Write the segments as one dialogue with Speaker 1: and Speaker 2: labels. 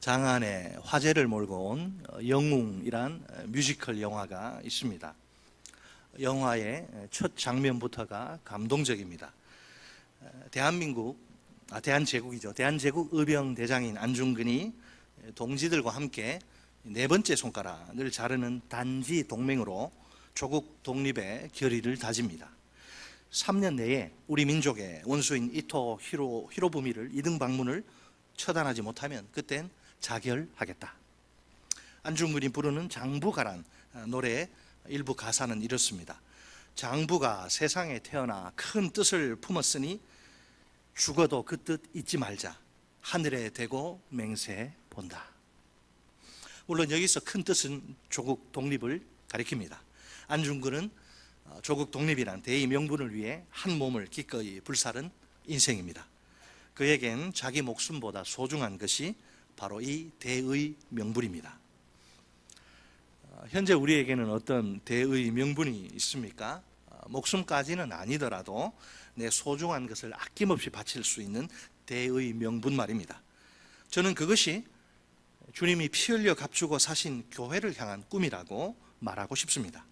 Speaker 1: 장안에 화제를 몰고 온 영웅이란 뮤지컬 영화가 있습니다. 영화의 첫 장면부터가 감동적입니다. 대한제국이죠. 대한제국 의병대장인 안중근이 동지들과 함께 네 번째 손가락을 자르는 단지 동맹으로 조국 독립의 결의를 다집니다. 3년 내에 우리 민족의 원수인 이토 히로부미를 이등 방문을 처단하지 못하면 그땐 자결하겠다. 안중근이 부르는 장부가란 노래의 일부 가사는 이렇습니다. 장부가 세상에 태어나 큰 뜻을 품었으니 죽어도 그 뜻 잊지 말자. 하늘에 대고 맹세 본다. 물론 여기서 큰 뜻은 조국 독립을 가리킵니다. 안중근은 조국 독립이란 대의 명분을 위해 한 몸을 기꺼이 불사른 인생입니다. 그에겐 자기 목숨보다 소중한 것이 바로 이 대의 명분입니다. 현재 우리에게는 어떤 대의 명분이 있습니까? 목숨까지는 아니더라도 내 소중한 것을 아낌없이 바칠 수 있는 대의 명분 말입니다. 저는 그것이 주님이 피 흘려 값주고 사신 교회를 향한 꿈이라고 말하고 싶습니다.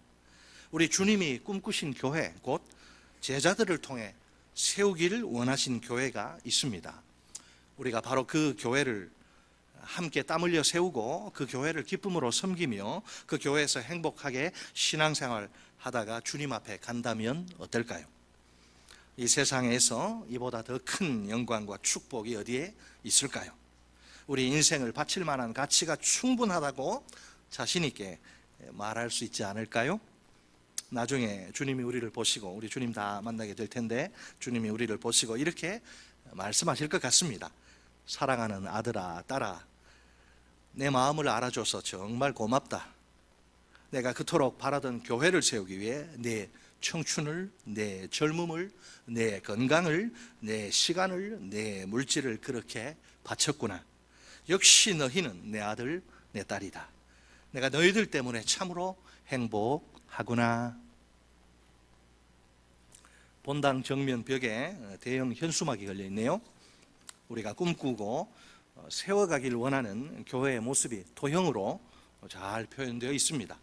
Speaker 1: 우리 주님이 꿈꾸신 교회, 곧 제자들을 통해 세우기를 원하신 교회가 있습니다. 우리가 바로 그 교회를 함께 땀 흘려 세우고 그 교회를 기쁨으로 섬기며 그 교회에서 행복하게 신앙생활 하다가 주님 앞에 간다면 어떨까요? 이 세상에서 이보다 더 큰 영광과 축복이 어디에 있을까요? 우리 인생을 바칠 만한 가치가 충분하다고 자신 있게 말할 수 있지 않을까요? 나중에 주님이 우리를 보시고, 우리 주님 다 만나게 될 텐데 주님이 우리를 보시고 이렇게 말씀하실 것 같습니다. 사랑하는 아들아, 딸아, 내 마음을 알아줘서 정말 고맙다. 내가 그토록 바라던 교회를 세우기 위해 내 청춘을, 내 젊음을, 내 건강을, 내 시간을, 내 물질을 그렇게 바쳤구나. 역시 너희는 내 아들, 내 딸이다. 내가 너희들 때문에 참으로 행복하구나. 본당 정면 벽에 대형 현수막이 걸려 있네요. 우리가 꿈꾸고 세워가길 원하는 교회의 모습이 도형으로 잘 표현되어 있습니다.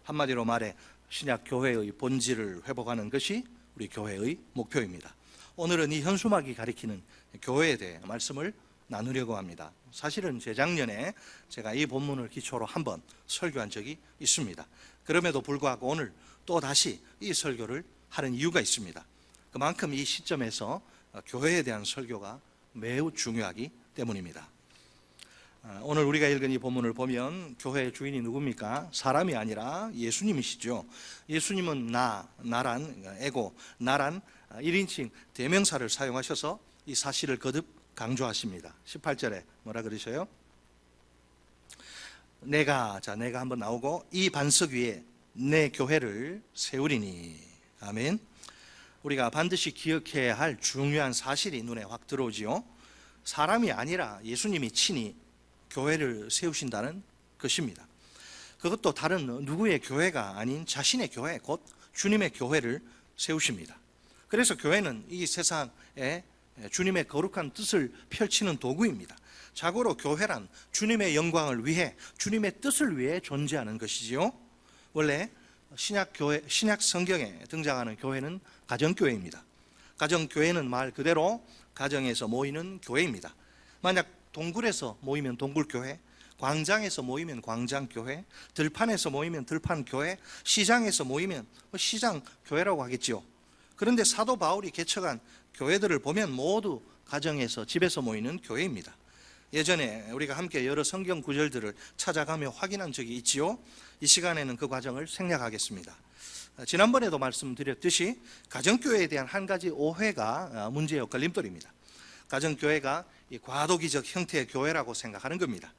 Speaker 1: 한마디로 말해 신약 교회의 본질을 회복하는 것이 우리 교회의 목표입니다. 오늘은 이 현수막이 가리키는 교회에 대해 말씀을 나누려고 합니다. 사실은 재작년에 제가 이 본문을 기초로 한번 설교한 적이 있습니다. 그럼에도 불구하고 오늘 또 다시 이 설교를 하는 이유가 있습니다. 그만큼 이 시점에서 교회에 대한 설교가 매우 중요하기 때문입니다. 오늘 우리가 읽은 이 본문을 보면 교회의 주인이 누굽니까? 사람이 아니라 예수님이시죠. 예수님은 나란 에고, 나란 1인칭 대명사를 사용하셔서 이 사실을 거듭 강조하십니다. 18절에 뭐라 그러셔요? 내가 한번 나오고 이 반석 위에 내 교회를 세우리니. 아멘. 우리가 반드시 기억해야 할 중요한 사실이 눈에 확 들어오지요. 사람이 아니라 예수님이 친히 교회를 세우신다는 것입니다. 그것도 다른 누구의 교회가 아닌 자신의 교회, 곧 주님의 교회를 세우십니다. 그래서 교회는 이 세상에 주님의 거룩한 뜻을 펼치는 도구입니다. 자고로 교회란 주님의 영광을 위해, 주님의 뜻을 위해 존재하는 것이지요. 원래 신약 성경에 등장하는 교회는 가정교회입니다. 가정교회는 말 그대로 가정에서 모이는 교회입니다. 만약 동굴에서 모이면 동굴교회, 광장에서 모이면 광장교회, 들판에서 모이면 들판교회, 시장에서 모이면 시장교회라고 하겠지요. 그런데 사도 바울이 개척한 교회들을 보면 모두 가정에서, 집에서 모이는 교회입니다. 예전에 우리가 함께 여러 성경 구절들을 찾아가며 확인한 적이 있지요. 이 시간에는 그 과정을 생략하겠습니다. 지난번에도 말씀드렸듯이 가정교회에 대한 한 가지 오해가 문제의 걸림돌입니다. 가정교회가 이 과도기적 형태의 교회라고 생각하는 겁니다.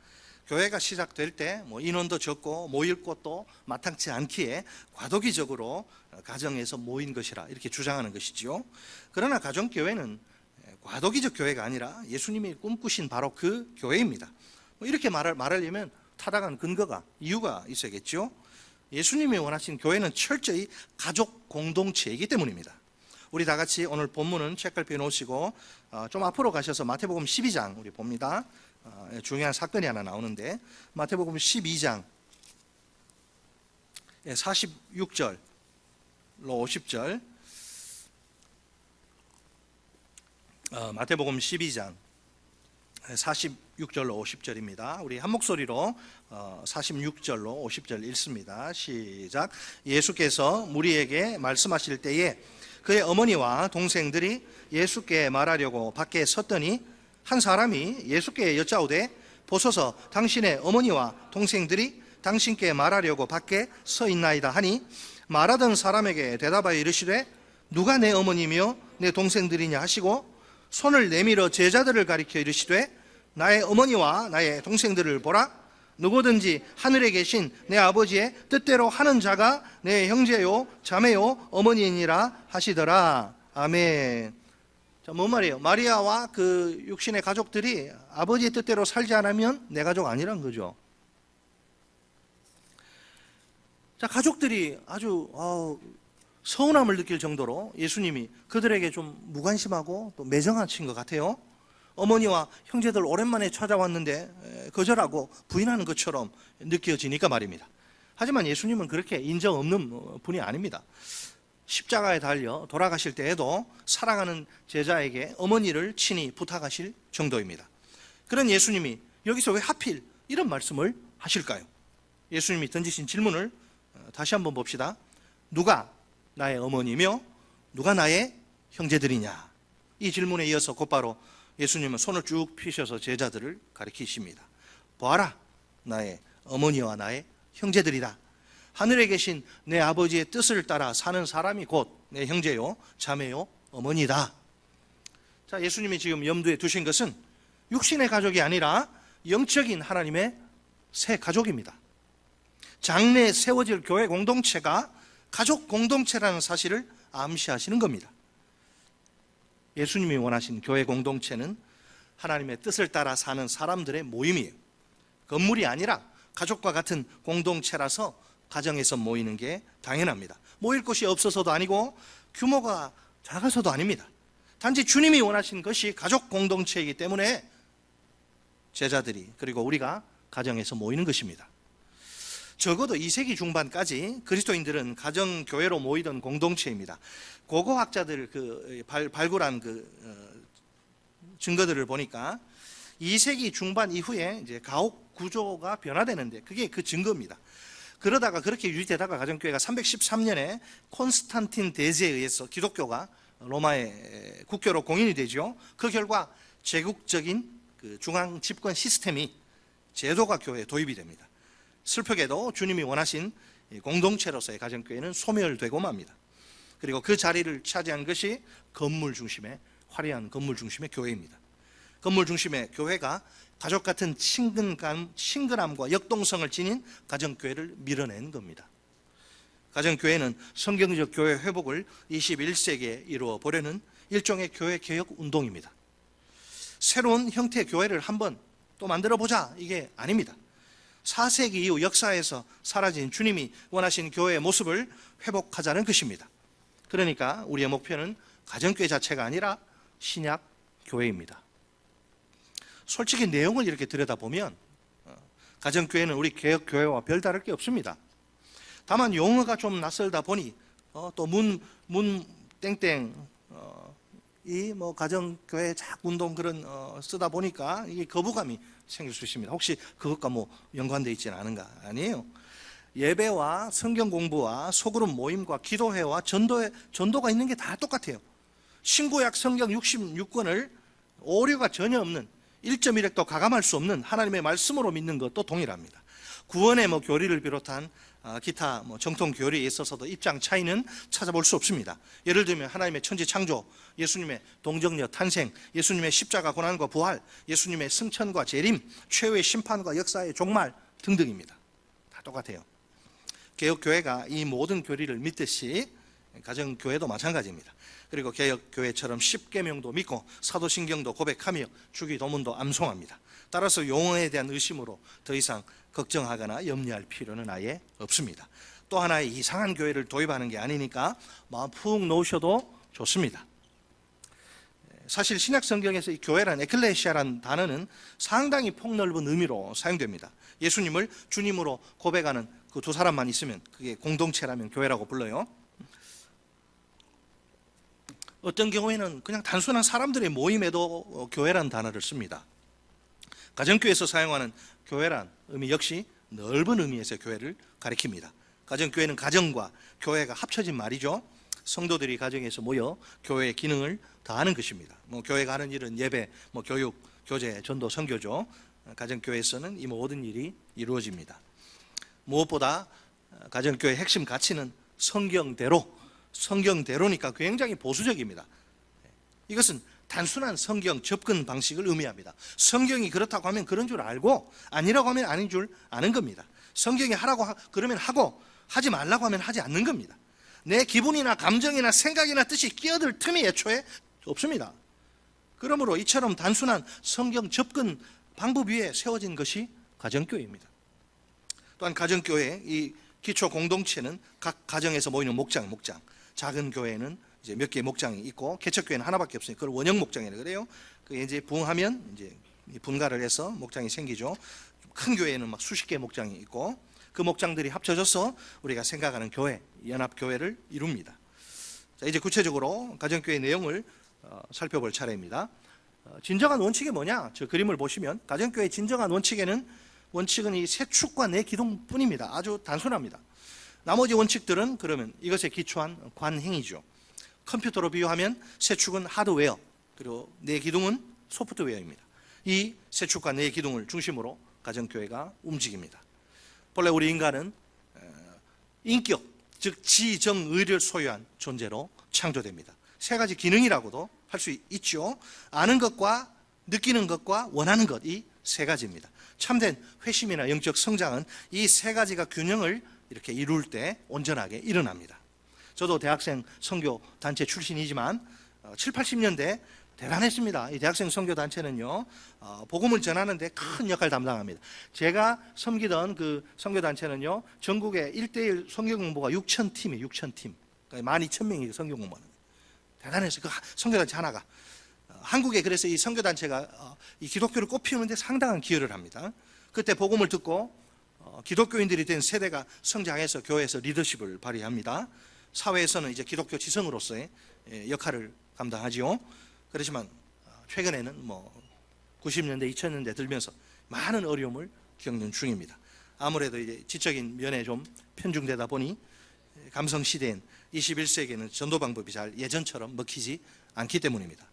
Speaker 1: 교회가 시작될 때 인원도 적고 모일 곳도 마땅치 않기에 과도기적으로 가정에서 모인 것이라 이렇게 주장하는 것이지요. 그러나 가정교회는 과도기적 교회가 아니라 예수님이 꿈꾸신 바로 그 교회입니다. 이렇게 말하려면 타당한 근거가, 이유가 있어야겠죠. 예수님이 원하신 교회는 철저히 가족 공동체이기 때문입니다. 우리 다 같이 오늘 본문은 책갈피 놓으시고 좀 앞으로 가셔서 마태복음 12장 우리 봅니다. 중요한 사건이 하나 나오는데, 마태복음 12장 46절로 50절, 마태복음 12장 46절로 50절입니다. 우리 한 목소리로 46절로 50절 읽습니다. 시작. 예수께서 무리에게 말씀하실 때에 그의 어머니와 동생들이 예수께 말하려고 밖에 섰더니 한 사람이 예수께 여짜오되 보소서 당신의 어머니와 동생들이 당신께 말하려고 밖에 서 있나이다 하니, 말하던 사람에게 대답하여 이르시되 누가 내 어머니며 내 동생들이냐 하시고 손을 내밀어 제자들을 가리켜 이르시되 나의 어머니와 나의 동생들을 보라. 누구든지 하늘에 계신 내 아버지의 뜻대로 하는 자가 내 형제요 자매요 어머니이니라 하시더라. 아멘. 자, 뭔 말이에요? 마리아와 그 육신의 가족들이 아버지의 뜻대로 살지 않으면 내 가족 아니란 거죠. 자, 가족들이 아주 서운함을 느낄 정도로 예수님이 그들에게 좀 무관심하고 또 매정하신 것 같아요. 어머니와 형제들 오랜만에 찾아왔는데 거절하고 부인하는 것처럼 느껴지니까 말입니다. 하지만 예수님은 그렇게 인정 없는 분이 아닙니다. 십자가에 달려 돌아가실 때에도 사랑하는 제자에게 어머니를 친히 부탁하실 정도입니다. 그런 예수님이 여기서 왜 하필 이런 말씀을 하실까요? 예수님이 던지신 질문을 다시 한번 봅시다. 누가 나의 어머니며 누가 나의 형제들이냐? 이 질문에 이어서 곧바로 예수님은 손을 쭉 펴셔서 제자들을 가리키십니다. 보아라, 나의 어머니와 나의 형제들이다. 하늘에 계신 내 아버지의 뜻을 따라 사는 사람이 곧 내 형제요 자매요 어머니다. 자, 예수님이 지금 염두에 두신 것은 육신의 가족이 아니라 영적인 하나님의 새 가족입니다. 장래에 세워질 교회 공동체가 가족 공동체라는 사실을 암시하시는 겁니다. 예수님이 원하신 교회 공동체는 하나님의 뜻을 따라 사는 사람들의 모임이에요. 건물이 아니라 가족과 같은 공동체라서 가정에서 모이는 게 당연합니다. 모일 곳이 없어서도 아니고 규모가 작아서도 아닙니다. 단지 주님이 원하신 것이 가족 공동체이기 때문에 제자들이 그리고 우리가 가정에서 모이는 것입니다. 적어도 2세기 중반까지 그리스도인들은 가정교회로 모이던 공동체입니다. 고고학자들 발굴한 증거들을 보니까 2세기 중반 이후에 이제 가옥 구조가 변화되는데 그게 그 증거입니다. 그러다가 그렇게 유지되다가 가정교회가 313년에 콘스탄틴 대제에 의해서 기독교가 로마의 국교로 공인이 되죠. 그 결과 제국적인 그 중앙 집권 시스템이 제도가 교회에 도입이 됩니다. 슬프게도 주님이 원하신 공동체로서의 가정교회는 소멸되고 맙니다. 그리고 그 자리를 차지한 것이 건물 중심의 화려한 건물 중심의 교회입니다. 건물 중심의 교회가 가족 같은 친근함과 역동성을 지닌 가정교회를 밀어낸 겁니다. 가정교회는 성경적 교회 회복을 21세기에 이루어 보려는 일종의 교회 개혁 운동입니다. 새로운 형태의 교회를 한번 또 만들어보자, 이게 아닙니다. 4세기 이후 역사에서 사라진 주님이 원하신 교회의 모습을 회복하자는 것입니다. 그러니까 우리의 목표는 가정교회 자체가 아니라 신약 교회입니다. 솔직히 내용을 이렇게 들여다보면 가정교회는 우리 개혁교회와 별다를 게 없습니다. 다만 용어가 좀 낯설다 보니 또 문 땡땡 이 뭐 가정교회 작운동 그런 쓰다 보니까 이게 거부감이 생길 수 있습니다. 혹시 그것과 뭐 연관되어 있지는 않은가? 아니에요. 예배와 성경 공부와 소그룹 모임과 기도회와 전도가 있는 게 다 똑같아요. 신구약 성경 66권을 오류가 전혀 없는 1.1획도 가감할 수 없는 하나님의 말씀으로 믿는 것도 동일합니다. 구원의 교리를 비롯한 기타 정통 교리에 있어서도 입장 차이는 찾아볼 수 없습니다. 예를 들면 하나님의 천지 창조, 예수님의 동정녀 탄생, 예수님의 십자가 고난과 부활, 예수님의 승천과 재림, 최후의 심판과 역사의 종말 등등입니다. 다 똑같아요. 개혁교회가 이 모든 교리를 믿듯이 가정교회도 마찬가지입니다. 그리고 개혁교회처럼 십계명도 믿고 사도신경도 고백하며 주기도문도 암송합니다. 따라서 용어에 대한 의심으로 더 이상 걱정하거나 염려할 필요는 아예 없습니다. 또 하나의 이상한 교회를 도입하는 게 아니니까 마음 푹 놓으셔도 좋습니다. 사실 신약 성경에서 이 교회란 에클레시아라는 단어는 상당히 폭넓은 의미로 사용됩니다. 예수님을 주님으로 고백하는 그 두 사람만 있으면 그게 공동체라면 교회라고 불러요. 어떤 경우에는 그냥 단순한 사람들의 모임에도 교회란 단어를 씁니다. 가정교회에서 사용하는 교회란 의미 역시 넓은 의미에서 교회를 가리킵니다. 가정교회는 가정과 교회가 합쳐진 말이죠. 성도들이 가정에서 모여 교회의 기능을 다하는 것입니다. 교회가 하는 일은 예배, 교육, 교제, 전도, 선교죠. 가정교회에서는 이 모든 일이 이루어집니다. 무엇보다 가정교회의 핵심 가치는 성경대로니까 굉장히 보수적입니다. 이것은 단순한 성경 접근 방식을 의미합니다. 성경이 그렇다고 하면 그런 줄 알고 아니라고 하면 아닌 줄 아는 겁니다. 성경이 하라고 그러면 하고 하지 말라고 하면 하지 않는 겁니다. 내 기분이나 감정이나 생각이나 뜻이 끼어들 틈이 애초에 없습니다. 그러므로 이처럼 단순한 성경 접근 방법 위에 세워진 것이 가정교회입니다. 또한 가정교회의 이 기초 공동체는 각 가정에서 모이는 목장, 작은 교회는 이제 몇 개의 목장이 있고 개척교회는 하나밖에 없으니까 그걸 원형 목장이라고 그래요. 그게 이제 부흥하면 이제 분가를 해서 목장이 생기죠. 큰 교회는 막 수십 개의 목장이 있고 그 목장들이 합쳐져서 우리가 생각하는 교회, 연합교회를 이룹니다. 자, 이제 구체적으로 가정교회 내용을 살펴볼 차례입니다. 진정한 원칙이 뭐냐? 저 그림을 보시면 가정교회의 진정한 원칙은 이 세 축과 네 기둥뿐입니다. 아주 단순합니다. 나머지 원칙들은 그러면 이것에 기초한 관행이죠. 컴퓨터로 비유하면 세 축은 하드웨어, 그리고 네 기둥은 소프트웨어입니다. 이 세 축과 네 기둥을 중심으로 가정교회가 움직입니다. 본래 우리 인간은 인격, 즉 지정의를 소유한 존재로 창조됩니다. 세 가지 기능이라고도 할 수 있죠. 아는 것과 느끼는 것과 원하는 것, 이 세 가지입니다. 참된 회심이나 영적 성장은 이 세 가지가 균형을 이렇게 이룰 때 온전하게 일어납니다. 저도 대학생 선교 단체 출신이지만 7, 80년대 대단했습니다. 이 대학생 선교 단체는요, 복음을 전하는데 큰 역할을 담당합니다. 제가 섬기던 그 선교 단체는요, 전국에 1:1 선교 공부가 6,000팀이에요. 6,000팀. 그러니까 12,000명이 선교 공부하는. 대단했어요. 그 선교 단체 하나가. 한국에 그래서 이 선교 단체가 이 기독교를 꽃피우는데 상당한 기여를 합니다. 그때 복음을 듣고 기독교인들이 된 세대가 성장해서 교회에서 리더십을 발휘합니다. 사회에서는 이제 기독교 지성으로서의 역할을 감당하지요. 그렇지만 최근에는 90년대, 2000년대 들면서 많은 어려움을 겪는 중입니다. 아무래도 이제 지적인 면에 좀 편중되다 보니 감성 시대인 21세기에는 전도 방법이 잘 예전처럼 먹히지 않기 때문입니다.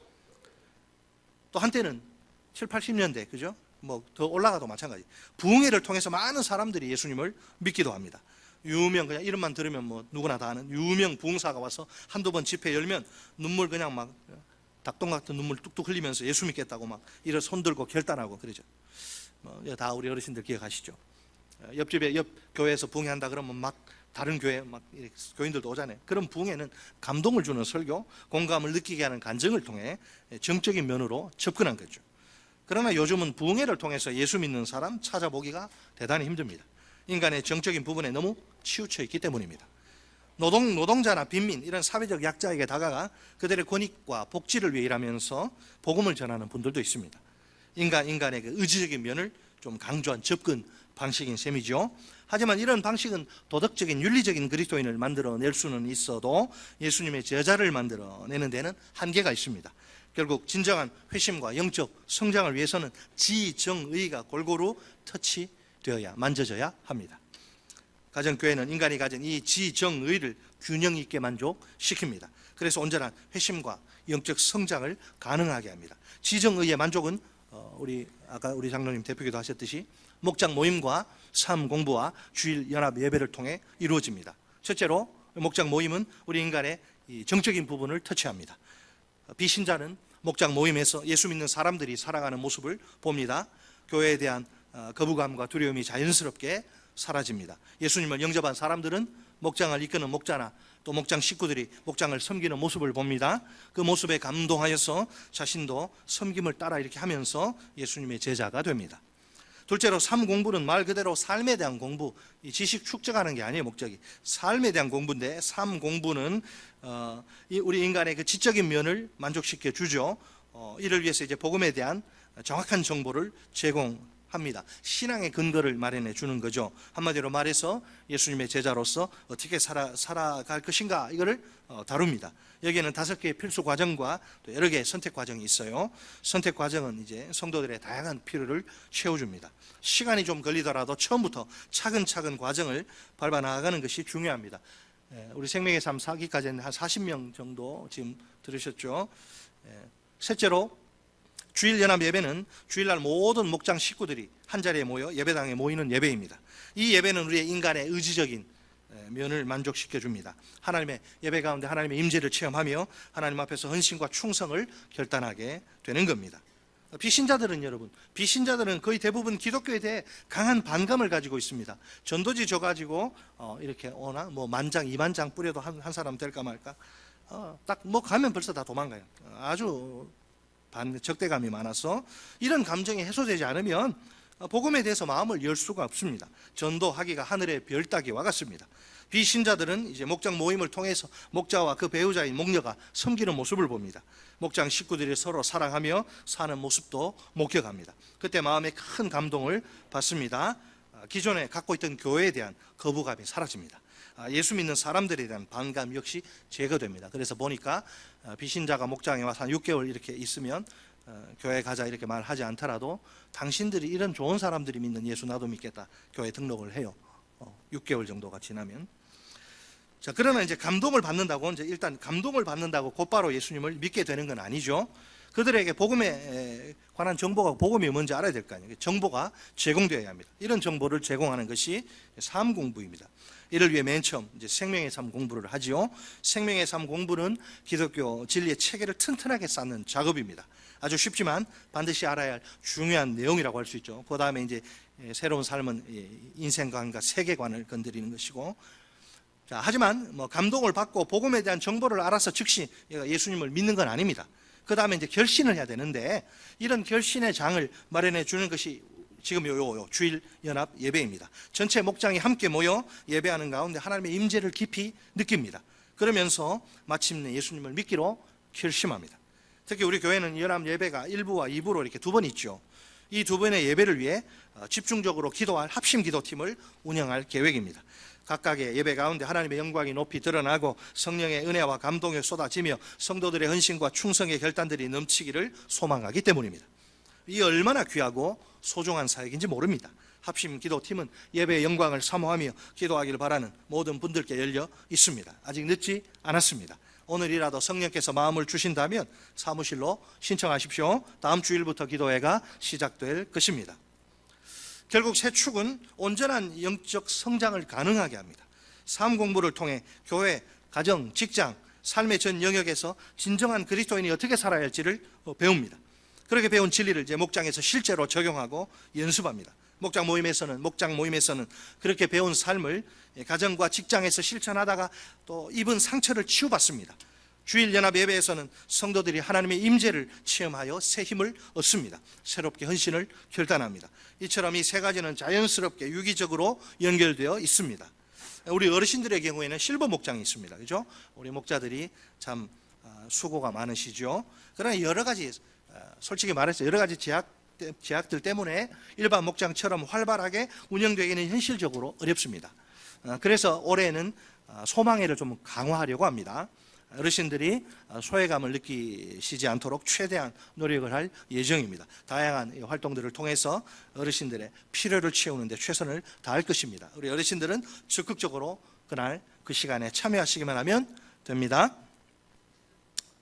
Speaker 1: 또 한때는 7, 80년대, 그죠? 더 올라가도 마찬가지. 부흥회를 통해서 많은 사람들이 예수님을 믿기도 합니다. 유명, 그냥 이름만 들으면 누구나 다 아는 유명 부흥사가 와서 한두 번 집회 열면 눈물 그냥 막 닭똥 같은 눈물 뚝뚝 흘리면서 예수 믿겠다고 막 이런 손 들고 결단하고 그러죠. 다 우리 어르신들 기억하시죠? 옆집에 옆 교회에서 부흥회한다 그러면 막 다른 교회 막 교인들도 오잖아요. 그런 부흥회는 감동을 주는 설교, 공감을 느끼게 하는 간증을 통해 정적인 면으로 접근한 거죠. 그러나 요즘은 부흥회를 통해서 예수 믿는 사람 찾아보기가 대단히 힘듭니다. 인간의 정적인 부분에 너무 치우쳐 있기 때문입니다. 노동자나 빈민, 이런 사회적 약자에게 다가가 그들의 권익과 복지를 위해 일하면서 복음을 전하는 분들도 있습니다. 인간의 그 의지적인 면을 좀 강조한 접근 방식인 셈이죠. 하지만 이런 방식은 도덕적인 윤리적인 그리스도인을 만들어낼 수는 있어도 예수님의 제자를 만들어내는 데는 한계가 있습니다. 결국 진정한 회심과 영적 성장을 위해서는 지정의가 골고루 터치되어야, 만져져야 합니다. 가정교회는 인간이 가진 이 지정의를 균형 있게 만족시킵니다. 그래서 온전한 회심과 영적 성장을 가능하게 합니다. 지정의의 만족은 아까 우리 장로님 대표기도 하셨듯이 목장 모임과 삶 공부와 주일 연합 예배를 통해 이루어집니다. 첫째로 목장 모임은 우리 인간의 이 정적인 부분을 터치합니다. 비신자는 목장 모임에서 예수 믿는 사람들이 살아가는 모습을 봅니다. 교회에 대한 거부감과 두려움이 자연스럽게 사라집니다. 예수님을 영접한 사람들은 목장을 이끄는 목자나 또 목장 식구들이 목장을 섬기는 모습을 봅니다. 그 모습에 감동하여서 자신도 섬김을 따라 이렇게 하면서 예수님의 제자가 됩니다. 둘째로 삶 공부는 말 그대로 삶에 대한 공부, 이 지식 축적하는 게 아니에요. 목적이 삶에 대한 공부인데, 삶 공부는 우리 인간의 그 지적인 면을 만족시켜 주죠. 이를 위해서 이제 복음에 대한 정확한 정보를 제공합니다. 신앙의 근거를 마련해 주는 거죠. 한마디로 말해서 예수님의 제자로서 어떻게 살아갈 것인가 이거를 다룹니다. 여기에는 5개의 필수 과정과 또 여러 개의 선택 과정이 있어요. 선택 과정은 이제 성도들의 다양한 필요를 채워줍니다. 시간이 좀 걸리더라도 처음부터 차근차근 과정을 밟아 나가는 것이 중요합니다. 우리 생명의 삶 4기까지는 한 40명 정도 지금 들으셨죠. 셋째로 주일 연합 예배는 주일날 모든 목장 식구들이 한자리에 모여 예배당에 모이는 예배입니다. 이 예배는 우리의 인간의 의지적인 면을 만족시켜 줍니다. 하나님의 예배 가운데 하나님의 임재를 체험하며 하나님 앞에서 헌신과 충성을 결단하게 되는 겁니다. 비신자들은 거의 대부분 기독교에 대해 강한 반감을 가지고 있습니다. 전도지 줘가지고 이렇게 오나 뭐 만장 2만장 뿌려도 한 사람 될까 말까, 딱 뭐 가면 벌써 다 도망가요. 아주 적대감이 많아서 이런 감정이 해소되지 않으면 복음에 대해서 마음을 열 수가 없습니다. 전도하기가 하늘의 별 따기와 같습니다. 비신자들은 이제 목장 모임을 통해서 목자와 그 배우자인 목녀가 섬기는 모습을 봅니다. 목장 식구들이 서로 사랑하며 사는 모습도 목격합니다. 그때 마음에 큰 감동을 받습니다. 기존에 갖고 있던 교회에 대한 거부감이 사라집니다. 예수 믿는 사람들에 대한 반감 역시 제거됩니다. 그래서 보니까 비신자가 목장에 와서 한 6개월 이렇게 있으면 교회 가자 이렇게 말하지 않더라도 당신들이 이런 좋은 사람들이 믿는 예수 나도 믿겠다 교회 등록을 해요. 6개월 정도가 지나면. 자, 그러나 이제 감동을 받는다고 이제 일단 감동을 받는다고 곧바로 예수님을 믿게 되는 건 아니죠. 그들에게 복음에 관한 정보가 복음이 뭔지 알아야 될 거 아니에요. 정보가 제공되어야 합니다. 이런 정보를 제공하는 것이 삶 공부입니다. 이를 위해 맨 처음 이제 생명의 삶 공부를 하지요. 생명의 삶 공부는 기독교 진리의 체계를 튼튼하게 쌓는 작업입니다. 아주 쉽지만 반드시 알아야 할 중요한 내용이라고 할 수 있죠. 그 다음에 이제 새로운 삶은 인생관과 세계관을 건드리는 것이고, 자, 하지만 감동을 받고 복음에 대한 정보를 알아서 즉시 예수님을 믿는 건 아닙니다. 그 다음에 이제 결신을 해야 되는데, 이런 결신의 장을 마련해 주는 것이 지금 요 주일 연합 예배입니다. 전체 목장이 함께 모여 예배하는 가운데 하나님의 임재를 깊이 느낍니다. 그러면서 마침내 예수님을 믿기로 결심합니다. 특히 우리 교회는 연합 예배가 1부와 2부로 이렇게 2번 있죠. 이 2번의 예배를 위해 집중적으로 기도할 합심 기도팀을 운영할 계획입니다. 각각의 예배 가운데 하나님의 영광이 높이 드러나고 성령의 은혜와 감동이 쏟아지며 성도들의 헌신과 충성의 결단들이 넘치기를 소망하기 때문입니다. 이 얼마나 귀하고 소중한 사역인지 모릅니다. 합심 기도팀은 예배의 영광을 사모하며 기도하기를 바라는 모든 분들께 열려 있습니다. 아직 늦지 않았습니다. 오늘이라도 성령께서 마음을 주신다면 사무실로 신청하십시오. 다음 주일부터 기도회가 시작될 것입니다. 결국 세 축은 온전한 영적 성장을 가능하게 합니다. 삶 공부를 통해 교회, 가정, 직장, 삶의 전 영역에서 진정한 그리스도인이 어떻게 살아야 할지를 배웁니다. 그렇게 배운 진리를 이제 목장에서 실제로 적용하고 연습합니다. 목장 모임에서는 그렇게 배운 삶을 가정과 직장에서 실천하다가 또 입은 상처를 치유받습니다. 주일 연합 예배에서는 성도들이 하나님의 임재를 체험하여 새 힘을 얻습니다. 새롭게 헌신을 결단합니다. 이처럼 이 세 가지는 자연스럽게 유기적으로 연결되어 있습니다. 우리 어르신들의 경우에는 실버 목장이 있습니다. 그죠? 우리 목자들이 참 수고가 많으시죠. 그러나 여러 가지 솔직히 말해서 여러 가지 제약들 때문에 일반 목장처럼 활발하게 운영되기는 현실적으로 어렵습니다. 그래서 올해는 소망회를 좀 강화하려고 합니다. 어르신들이 소외감을 느끼시지 않도록 최대한 노력을 할 예정입니다. 다양한 활동들을 통해서 어르신들의 필요를 채우는 데 최선을 다할 것입니다. 우리 어르신들은 적극적으로 그날 그 시간에 참여하시기만 하면 됩니다.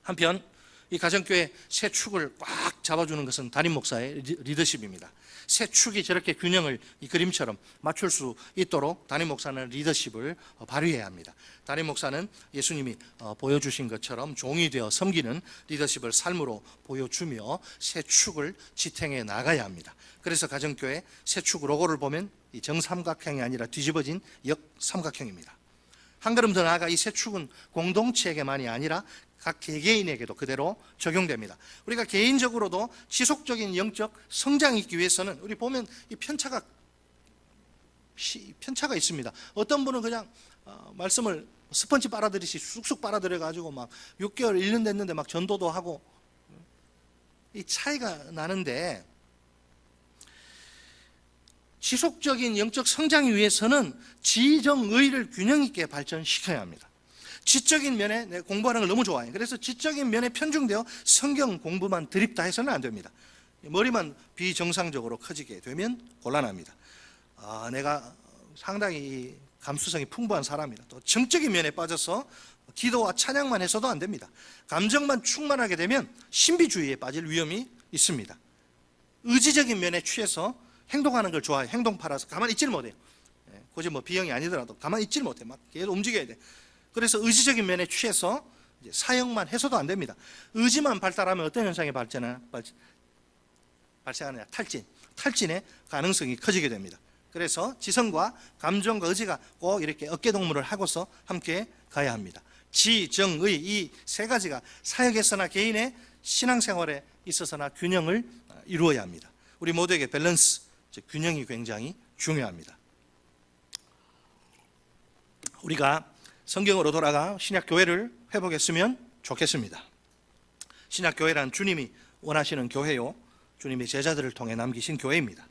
Speaker 1: 한편 이 가정교회 새 축을 꽉 잡아주는 것은 담임 목사의 리더십입니다. 새 축이 저렇게 균형을 이 그림처럼 맞출 수 있도록 담임 목사는 리더십을 발휘해야 합니다. 담임 목사는 예수님이 보여주신 것처럼 종이 되어 섬기는 리더십을 삶으로 보여주며 새 축을 지탱해 나가야 합니다. 그래서 가정교회 새 축 로고를 보면 이 정삼각형이 아니라 뒤집어진 역삼각형입니다. 한 걸음 더 나아가 이 새 축은 공동체에게만이 아니라 각 개개인에게도 그대로 적용됩니다. 우리가 개인적으로도 지속적인 영적 성장이 있기 위해서는 우리 보면 이 편차가 있습니다. 어떤 분은 그냥 말씀을 스펀지 빨아들이시 쑥쑥 빨아들여 가지고 막 6개월 1년 됐는데 막 전도도 하고 이 차이가 나는데, 지속적인 영적 성장을 위해서는 지정의를 균형 있게 발전시켜야 합니다. 지적인 면에 내가 공부하는 걸 너무 좋아해요. 그래서 지적인 면에 편중되어 성경 공부만 드립다 해서는 안 됩니다. 머리만 비정상적으로 커지게 되면 곤란합니다. 내가 상당히 감수성이 풍부한 사람이다, 또 정적인 면에 빠져서 기도와 찬양만 해서도 안 됩니다. 감정만 충만하게 되면 신비주의에 빠질 위험이 있습니다. 의지적인 면에 취해서 행동하는 걸 좋아해요. 행동파라서 가만히 있지를 못해요. 굳이 비형이 아니더라도 가만히 있지를 못해. 막 계속 움직여야 돼. 그래서 의지적인 면에 취해서 이제 사역만 해서도 안 됩니다. 의지만 발달하면 어떤 현상이 발생하느냐? 탈진의 가능성이 커지게 됩니다. 그래서 지성과 감정과 의지가 꼭 이렇게 어깨동무를 하고서 함께 가야 합니다. 지, 정, 의, 이 세 가지가 사역에서나 개인의 신앙생활에 있어서나 균형을 이루어야 합니다. 우리 모두에게 밸런스, 즉 균형이 굉장히 중요합니다. 우리가 성경으로 돌아가 신약교회를 회복했으면 좋겠습니다. 신약교회란 주님이 원하시는 교회요, 주님의 제자들을 통해 남기신 교회입니다.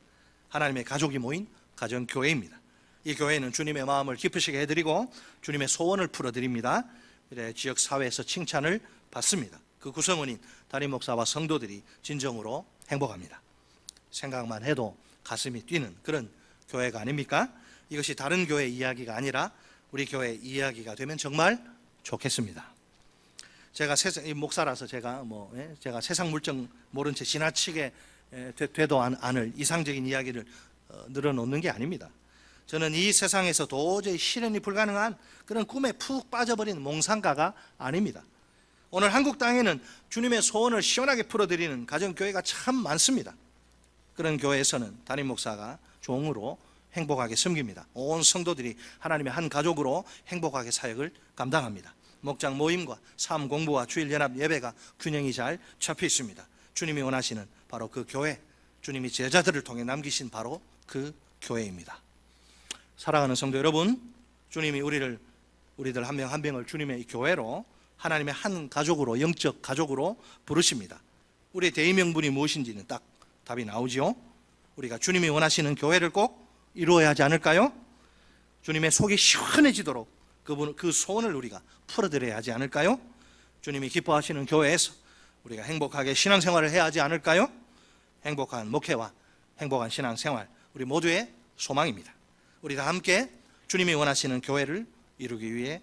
Speaker 1: 하나님의 가족이 모인 가정교회입니다. 이 교회는 주님의 마음을 기쁘시게 해드리고 주님의 소원을 풀어드립니다. 지역사회에서 칭찬을 받습니다. 그 구성원인 담임 목사와 성도들이 진정으로 행복합니다. 생각만 해도 가슴이 뛰는 그런 교회가 아닙니까? 이것이 다른 교회 이야기가 아니라 우리 교회 이야기가 되면 정말 좋겠습니다. 제가 목사라서 제가 세상 물정 모른 채 지나치게 되도 않을 이상적인 이야기를 늘어놓는 게 아닙니다. 저는 이 세상에서 도저히 실현이 불가능한 그런 꿈에 푹 빠져버린 몽상가가 아닙니다. 오늘 한국 땅에는 주님의 소원을 시원하게 풀어드리는 가정교회가 참 많습니다. 그런 교회에서는 담임 목사가 종으로 행복하게 섬깁니다. 온 성도들이 하나님의 한 가족으로 행복하게 사역을 감당합니다. 목장 모임과 삶 공부와 주일 연합 예배가 균형이 잘 잡혀 있습니다. 주님이 원하시는 바로 그 교회, 주님이 제자들을 통해 남기신 바로 그 교회입니다. 사랑하는 성도 여러분, 주님이 우리들 한 명 한 명을 주님의 이 교회로, 하나님의 한 가족으로, 영적 가족으로 부르십니다. 우리의 대의명분이 무엇인지는 딱 답이 나오지요. 우리가 주님이 원하시는 교회를 꼭 이루어야 하지 않을까요? 주님의 속이 시원해지도록 그 소원을 우리가 풀어드려야 하지 않을까요? 주님이 기뻐하시는 교회에서 우리가 행복하게 신앙생활을 해야 하지 않을까요? 행복한 목회와 행복한 신앙생활, 우리 모두의 소망입니다. 우리 다 함께 주님이 원하시는 교회를 이루기 위해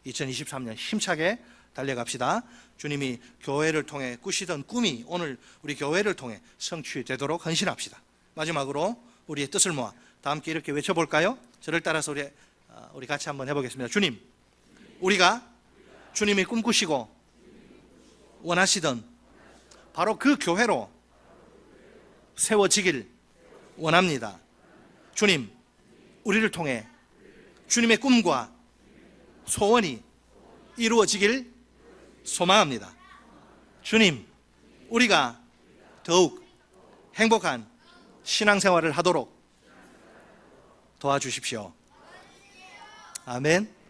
Speaker 1: 2023년 힘차게 달려갑시다. 주님이 교회를 통해 꾸시던 꿈이 오늘 우리 교회를 통해 성취되도록 헌신합시다. 마지막으로 우리의 뜻을 모아 다 함께 이렇게 외쳐볼까요? 저를 따라서 우리 같이 한번 해보겠습니다. 주님, 우리가 주님이 꿈꾸시고 원하시던 바로 그 교회로 세워지길 원합니다. 주님, 우리를 통해 주님의 꿈과 소원이 이루어지길 소망합니다. 주님, 우리가 더욱 행복한 신앙생활을 하도록 도와주십시오. 아멘.